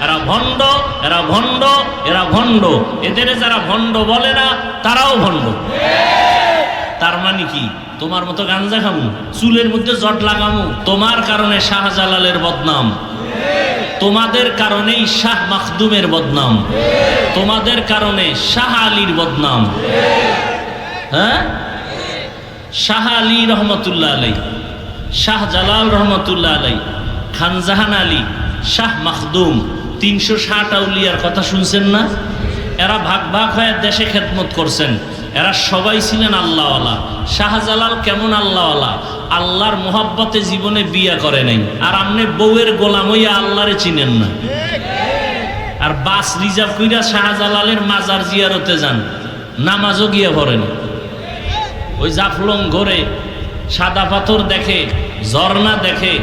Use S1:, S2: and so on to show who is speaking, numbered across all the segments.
S1: এরা ভণ্ড, এরা ভণ্ড, এরা ভণ্ড। এদের যারা ভণ্ড বলে না তারাও ভণ্ড। তার মানে কি? তোমার মতো গাঞ্জা খামু, চুলের মধ্যে জট লাগামু, তোমার কারণে শাহজালালের বদনাম, তোমাদের কারণেই শাহ মাখদুমের বদনাম, তোমাদের কারণে শাহ আলীর বদনাম। হ্যাঁ, শাহ আলী রহমতুল্লাহ আলাই, শাহ জালাল রহমতুল্লাহ আলাই, খানজাহান আলী, শাহ মাখদুম, 360 আউলিয়ার কথা শুনছেন না? এরা ভাগ ভাগ হয়ে দেশে খেদমত করছেন। এরা সবাই ছিলেন আল্লাহওয়ালা। শাহজালাল কেমন আল্লাহওয়ালা? আল্লাহর মোহাব্বতে জীবনে বিয়া করে নাই। আর আপনি বউয়ের গোলাম হইয়া আল্লাহরে চিনেন না। আর বাস রিজার্ভ কইরা শাহজালালের মাজার জিয়ারতে যান, নামাজও গিয়ে পড়েন। ওই জাফলং ঘরে সাদা পাথর দেখে, ঝর্ণা দেখে,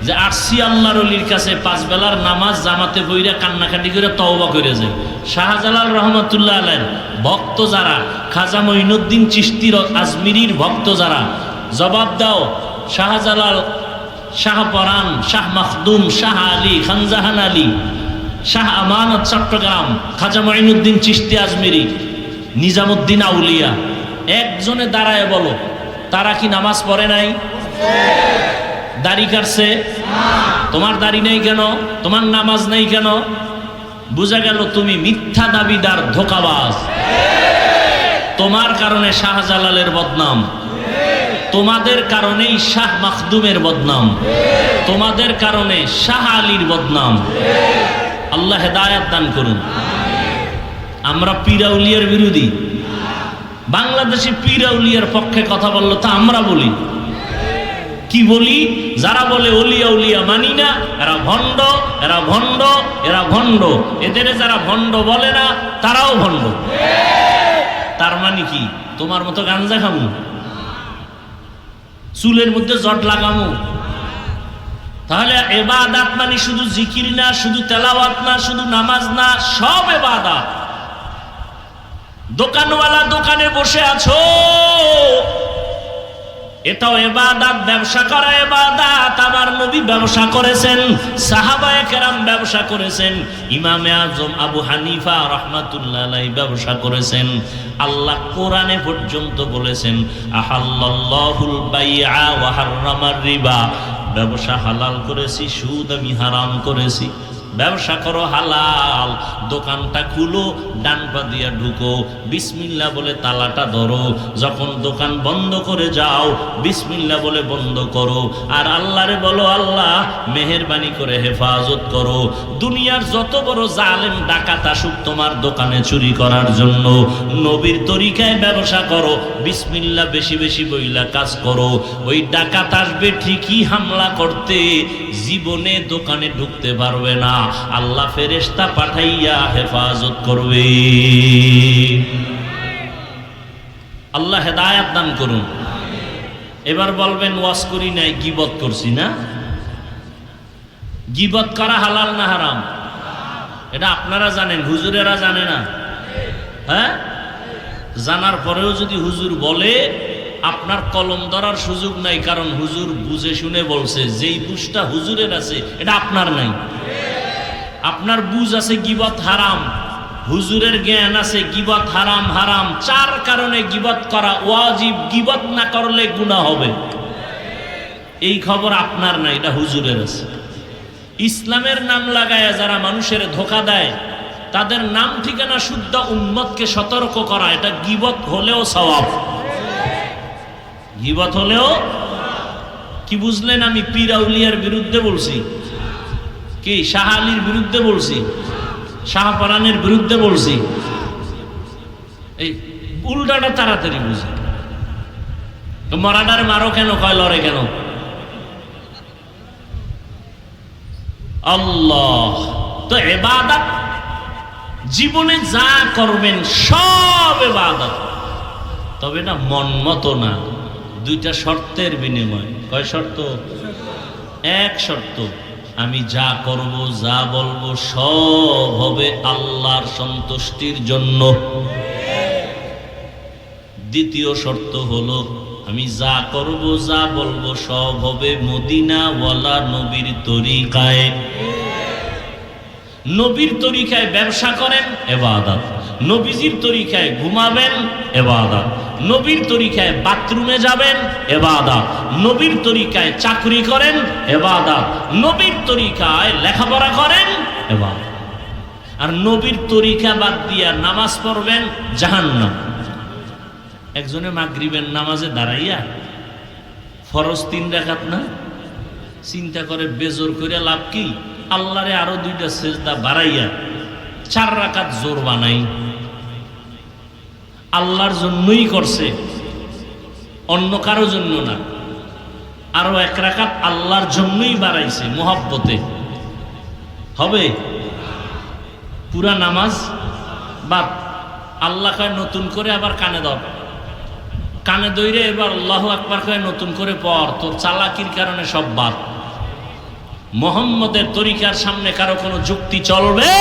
S1: যে আসছি আল্লাহর ওলির কাছে 5 বেলার নামাজ জামাতে বইরা কান্নাকাটি করে তওবা করে যায়। শাহজালাল রহমতুল্লাহ আলাইহির ভক্ত যারা, খাজা মঈনুদ্দিন চিশতির আজমিরির ভক্ত যারা, জবাব দাও। শাহজালাল, শাহ পরান, শাহ মাখদুম, শাহ আলী, খানজাহান আলী, শাহ আমানত চট্টগ্রাম, খাজা মঈনুদ্দিন চিশতি আজমিরি, নিজামুদ্দিন আউলিয়া, একজনে দাঁড়ায় বলো তারা কি নামাজ পড়ে নাই? দাড়ি কাটছে? তোমার দাড়ি নেই কেন? তোমার নামাজ নেই কেন? বুঝা গেল তুমি মিথ্যা দাবিদার, ধোঁকাবাজ। তোমার কারণে শাহজালালের বদনাম, তোমাদের কারণেই শাহ মাখদুমের বদনাম, তোমাদের কারণে শাহ আলীর বদনাম। আল্লাহ হেদায়েত দান করুন। আমরা পীর আউলিয়ার বিরোধী। বাংলাদেশে পীর আউলিয়ার পক্ষে কথা বললো তা আমরা বলি কি বলি? যারা বলে ওলিয়া উলিয়া মানি না, এরা ভণ্ড, এরা ভণ্ড, এরা ভণ্ড। এদের যারা ভণ্ড বলে না তারাও ভণ্ড। তার মানে কি? তোমার মতো গাঞ্জা খামু, চুলের মধ্যে জট লাগামু? তাহলে ইবাদত মানে শুধু জিকির না, শুধু তেলাওয়াত না, শুধু নামাজ না, সব ইবাদত। দোকানওয়ালা দোকানে বসে আছো, এটাও ইবাদত। ব্যবসা করা ইবাদত। আমার নবী ব্যবসা করেছেন, সাহাবায়ে কেরাম ব্যবসা করেছেন, ইমামে আজম আবু হানিফা রাহমাতুল্লাহ আলাইহি ব্যবসা করেছেন। আল্লাহ কোরআনে পর্যন্ত বলেছেন আহাল্লাল্লাহুল বাইআ ওয়া হাররামার রিবা। ব্যবসা হালাল করেছি, সুদ আমি হারাম করেছি। ব্যবসা করো হালাল, দোকানটা খুলো, ডান পা দিয়া ঢুকো, বিসমিল্লাহ বলে তালাটা ধরো, যখন দোকান বন্ধ করে যাও বিসমিল্লাহ বলে বন্ধ করো, আর আল্লাহরে বলো আল্লাহ মেহেরবানি করে হেফাজত করো। দুনিয়ার যত বড় জালেম ডাকাত আসুক তোমার দোকানে চুরি করার জন্য, নবীর তরিকায় ব্যবসা করো, বিসমিল্লাহ বেশি বেশি বইলা কাজ করো। ওই ডাকাত আসবে ঠিকই হামলা করতে, জীবনে দোকানে ঢুকতে পারবে না। আল্লাহ ফেরেশতা পাঠাইয়া হেফাজত করবে। আল্লাহ হেদায়েত দান করুন। এবার বলবেন ওয়াজ করি নাই, গীবত করছি না? গীবত করা হালাল না হারাম? এটা আপনারা জানেন, হুজুরেরা জানে না। হ্যাঁ, জানার পরেও যদি হুজুর বলে, আপনার কলম ধরার সুযোগ নাই, কারণ হুজুর বুঝে শুনে বলছে। যেই বুঝটা হুজুরের আছে এটা আপনার নাই। আপনার বুঝ আছে গীবত হারাম, হুজুরের জ্ঞান আছে গীবত হারাম। হারাম 4 কারণে গীবত করা ওয়াজিব, গীবত না করলে গুনাহ হবে। এই খবর আপনার নাই, এটা হুজুরের আছে। ইসলামের নাম লাগায়া যারা মানুষের ধোঁকা দেয়, তাদের নাম ঠিকানা শুদ্ধ উম্মতকে সতর্ক করা, এটা গীবত হলেও সওয়াব। গীবত হলেও কি বুঝলেন? আমি পীর আউলিয়ার বিরুদ্ধে বলছি কি? শাহ আলীর বিরুদ্ধে বলছি, শাহ পরানের বিরুদ্ধে বলছি? এই উল্টাটা তাড়াতাড়ি বুঝে। তো মরাডারে মারো কেন, কয় লড়ে কেন? আল্লাহ তো ইবাদত, জীবনে যা করবেন সব ইবাদত, তবে না মন মতো না। 2টা শর্তের বিনিময়। কয় শর্ত? 1 শর্ত, আমি যা করব যা বলবো সব হবে আল্লাহর সন্তুষ্টির জন্য। 2য় শর্ত হলো আমি যা করব যা বলবো সব হবে মদিনাওয়ালা নবীর তরিকায়। নবীর তরিকায় ব্যবসা করেন, ইবাদত। নবীজির তরিকায় ঘুমাবেন, ইবাদত। নবীর তরিকায় বাথরুমে যাবেন, ইবাদত। নবীর তরিকায় চাকরি করেন, ইবাদত। নবীর তরিকায় লেখাপড়া করেন, ইবাদত। আর নবীর তরিকা বাদ দিয়া নামাজ পড়বেন, জাহান্নাম। একজনে মাগরিবের নামাজে দাঁড়াইয়া ফরজ 3 রাকাত না, চিন্তা করে বেজোর করে লাভ কি? আল্লাহরে আরো 2টা সেজদা বাড়াইয়া 4 রাকাত জোর বানাই। আল্লাহর জন্যই করছে, অন্য কারো জন্য না। আরো 1 রাকাত আল্লাহর জন্যই বাড়াইছে, মোহাব্বতে। হবে? পুরা নামাজ বাদ। আল্লাহ কয় নতুন করে আবার কানে ধর, কানে দইরে এবার আল্লাহু আকবার কয় নতুন করে পড়। তোর চালাকির কারণে সব বাদ। মুহাম্মদের তরিকার সামনে কারো কোনো যুক্তি চলবে?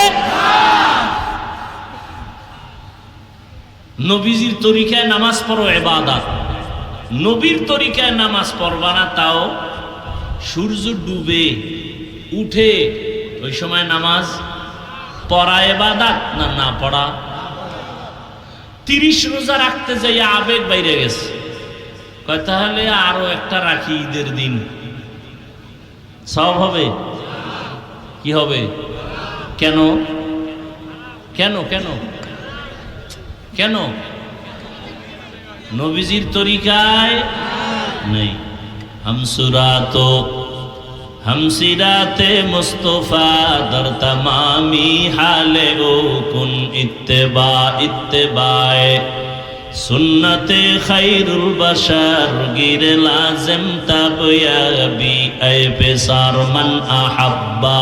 S1: নবীজির তরিকায় নামাজ পড়ো, ইবাদত। নবীর তরিকায় নামাজ পড়বা না, তাও সূর্য ডুবে উঠে ওই সময় নামাজ পড়া ইবাদত না না পড়া? 30 রোজা রাখতে যাইয়া আবেগ বাইরে গেছে, কয় তাহলে আরো একটা রাখি, ঈদের দিন সব হবে। কি হবে? কেন কেন কেন কেন? নবীজির তরিকায় নেই। হামসুরাতো हमसिराते मुस्तफा दर तमामी हाले ओ कुन इत्तेबा इत्तेबाए सुन्नते खैरुल बशर गिर लाजिम तब याबी ऐ बेसार मन अहब्बा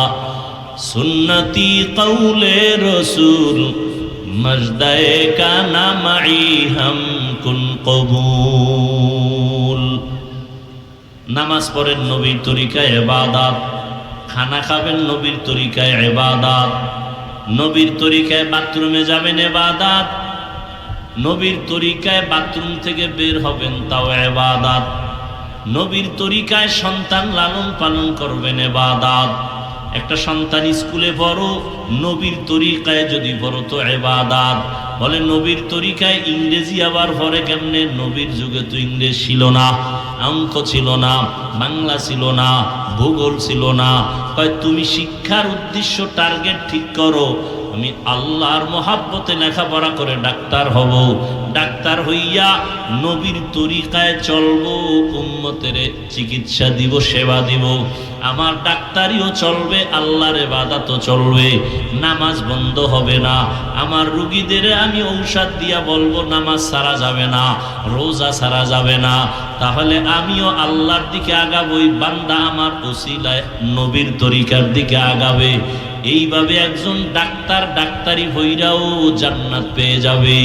S1: सुन्नती कौले रसूल मजदे का नामई हम कुन कबूल। নামাজ পড়েন নবীর তরিকায়, ইবাদত। খানা খাবেন নবীর তরিকায়, ইবাদত। নবীর তরিকায় বাথরুমে যাবেন, ইবাদত। নবীর তরিকায় বাথরুম থেকে বের হবেন, তাও ইবাদত। নবীর তরিকায় সন্তান লালন পালন করবেন, ইবাদত। একটা সন্তান স্কুলে পড়ো, নবীর তরিকায় যদি পড়ো তো ইবাদত। বলে নবীর তরিকায় ইংরেজি আবার পড়ে কেমনে? নবীর যুগে তো ইংরেজ ছিল না, অঙ্ক ছিল না, বাংলা ছিল না, ভূগোল ছিল না। কয় তুমি শিক্ষার উদ্দেশ্য টার্গেট ঠিক করো, আমি আল্লাহর মহাব্বতে লেখাপড়া করে ডাক্তার হব। ডাক্তার হইয়া নবীর তরিকায় চলবো, উম্মতের চিকিৎসা দিব, সেবা দিব। আমার ডাক্তারিও চলবে, আল্লাহর ইবাদতও চলবে, নামাজ বন্ধ হবে না। আমার রোগীদের আমি ঔষধ দিয়া বলবো নামাজ ছাড়া যাবে না, রোজা ছাড়া যাবে না। তাহলে আমিও আল্লাহর দিকে আগাবই, বান্দা আমার ওসিলায় নবীর তরিকার দিকে আগাবে। এইভাবে একজন ডাক্তার ডাক্তারি হইরাও জান্নাত পেয়ে যাবে।